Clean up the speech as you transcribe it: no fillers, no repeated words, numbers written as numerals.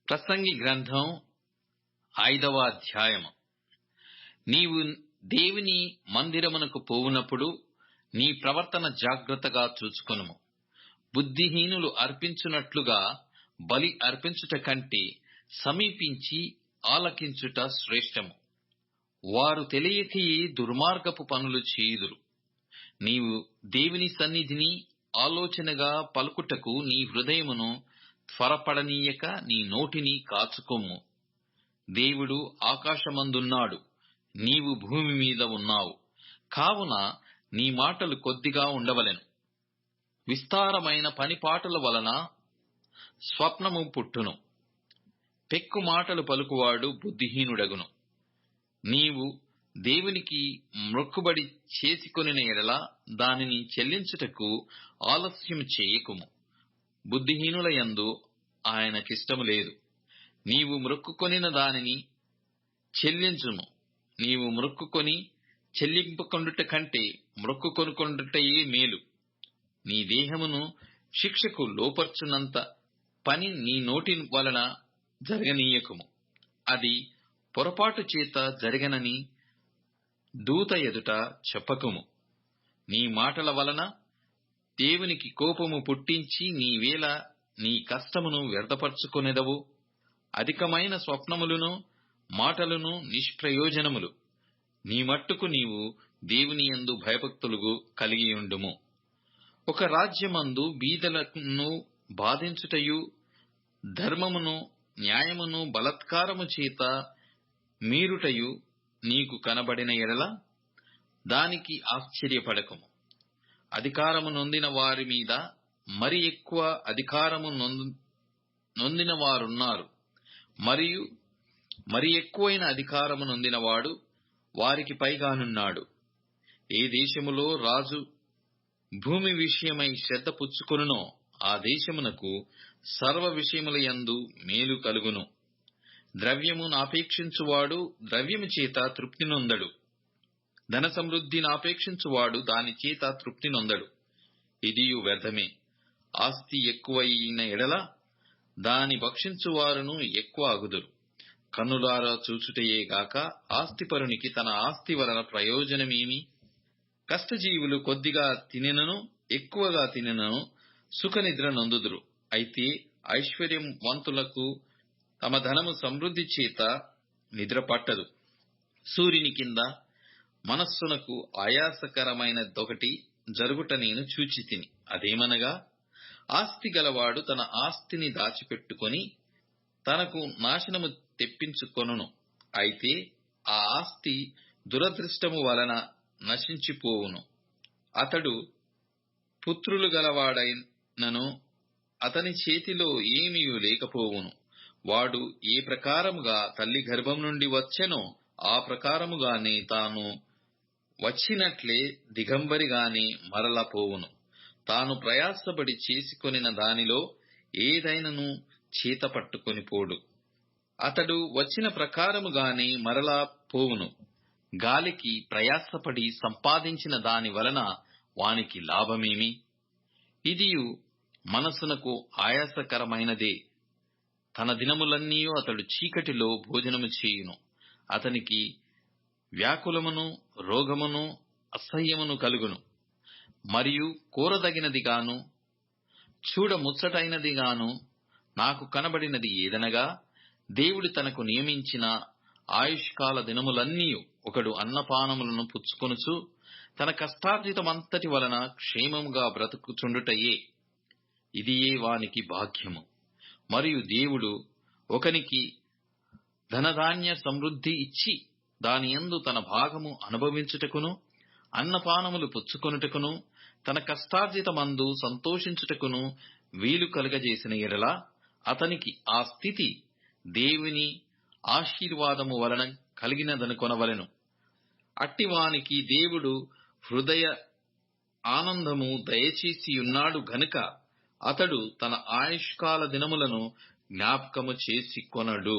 ప్రసంగి గ్రంథం 5వ అధ్యాయము. నీవు దేవుని మందిరమునకు పోవునప్పుడు నీ ప్రవర్తన జాగ్రత్తగా చూచుకొనుము. బుద్ధిహీనులు అర్పించునట్లుగా బలి అర్పించుట కంటే సమీపించి ఆలకించుట శ్రేష్టము. వారు తెలియకయే దుర్మార్గపు పనులు చేయుదురు. నీవు దేవుని సన్నిధిని ఆలోచనగా పలుకుటకు నీ హృదయమును త్వరపడనీయక నీ నోటిని కాచుకొమ్ము. దేవుడు ఆకాశమందున్నాడు, నీవు భూమి మీద ఉన్నావు. కావున నీ మాటలు కొద్దిగా ఉండవలెను. విస్తారమైన పనిపాటుల వలన స్వప్నము పుట్టును. పెక్కు మాటలు పలుకువాడు బుద్ధిహీనుడగును. నీవు దేవునికి మ్రొక్కుబడి చేసుకొనిన ఎడల దానిని చెల్లించుటకు ఆలస్యము చేయకుము. బుద్ధిహీనుల యందు ఆయనకిష్టము లేదు. నీవు మ్రొక్కుకొనిన దానిని చెల్లించుము. నీవు మ్రొక్కుకొని చెల్లింపకొనుట కంటే మ్రొక్కుకొనుకొనుటయే మేలు. నీ దేహమును శిక్షకు లోపర్చునంత పని నీ నోటి వలన జరగనీయకుము. అది పొరపాటు చేత జరగనని దూత ఎదుట చెప్పకుము. నీ మాటల వలన దేవునికి కోపము పుట్టించి నీవేళ నీ కష్టమును వ్యర్థపరచుకొనెదవు. అధికమైన స్వప్నములను మాటలను నిష్ప్రయోజనములు. నీ మట్టుకు నీవు దేవుని యందు భయభక్తులు కలిగియుండుము. ఒక రాజ్యమందు బీదలను బాధించుటయు ధర్మమును న్యాయమును బలాత్కారము చేత మీరుటయు నీకు కనబడిన ఎడల దానికి ఆశ్చర్యపడకము. అధికారము నొందిన వారి మీద మరి ఎక్కువ అధికారము నొందిన వారున్నారు, మరియు మరి ఎక్కువైన అధికారము నొందినవాడు వారికి పైగానున్నాడు. ఏ దేశములో రాజు భూమి విషయమై శ్రద్ధ పుచ్చుకొనునో ఆ దేశమునకు సర్వ విషయముల యందు మేలు కలుగును. ద్రవ్యమును ఆపేక్షించువాడు ద్రవ్యము చేత తృప్తి నొందడు. ధన సమృద్ధిని ఆపేక్షించువాడు దాని చేత తృప్తి నొందడు. ఇదియు వ్యర్థమే. ఆస్తి ఎక్కువైన ఎడల దాని భక్షించువారును ఎక్కువ అగుదురు. కన్నులారా చూచుటయే గాక ఆస్తిపరునికి తన ఆస్తి వలన ప్రయోజనమేమి? కష్టజీవులు కొద్దిగా తినెనను ఎక్కువగా తినెనను సుఖనిద్ర నొందుదురు. అయితే ఐశ్వర్యవంతులకు తమ ధనము సమృద్ధి చేత నిద్ర పట్టదు. సూర్యుని కింద మనస్సునకు ఆయాసకరమైనదొకటి జరుగుట నేను చూచితిని. అదేమనగా, ఆస్తి గలవాడు తన ఆస్తిని దాచిపెట్టుకొని తనకు నాశనము తెప్పించుకొనును. అయితే ఆ ఆస్తి దురదృష్టము వలన నశించిపోవును. అతడు పుత్రులు గలవాడైనను అతని చేతిలో ఏమీయూ లేకపోవును. వాడు ఏ ప్రకారముగా తల్లి గర్భం నుండి వచ్చెనో ఆ ప్రకారముగానే తాను వచ్చినట్లే దిగంబరిగానే మరల పోవును. తాను ప్రయాసపడి చేసుకొనిన దానిలో ఏదైనను చేత పట్టుకొని పోడు. అతడు వచ్చిన ప్రకారముగానే మరలా పోవును. గాలికి ప్రయాసపడి సంపాదించిన దాని వలన వానికి లాభమేమి? ఇదియు మనస్సునకు ఆయాసకరమైనదే. తన దినములన్నీ అతడు చీకటిలో భోజనము చేయును. అతనికి వ్యాకులమును రోగమును అసహ్యమును కలుగును. మరియు కోరదగినదిగాను చూడముచ్చటైనదిగాను నాకు కనబడినది ఏదనగా, దేవుడు తనకు నియమించిన ఆయుష్కాల దినములన్నీ ఒకడు అన్నపానములను పుచ్చుకొనుచు తన కష్టార్జితమంతటి వలన క్షేమముగా బ్రతుకుచుండుటయే. ఇదియే వానికి భాగ్యము. మరియు దేవుడు ఒకనికి ధనధాన్య సమృద్ధి ఇచ్చి దాని యందు తన భాగము అనుభవించుటకును అన్నపానములు పుచ్చుకొనుటకును తన కష్టార్జితమందు సంతోషించుటకును వీలు కలుగజేసిన ఎడల అతనికి ఆ స్థితి దేవుని ఆశీర్వాదము వలన కలిగినదనుకొనవలెను. అట్టివానికి దేవుడు హృదయ ఆనందము దయచేసియున్నాడు గనుక అతడు తన ఆయుష్కాల దినములను జ్ఞాపకము చేసుకొనడు.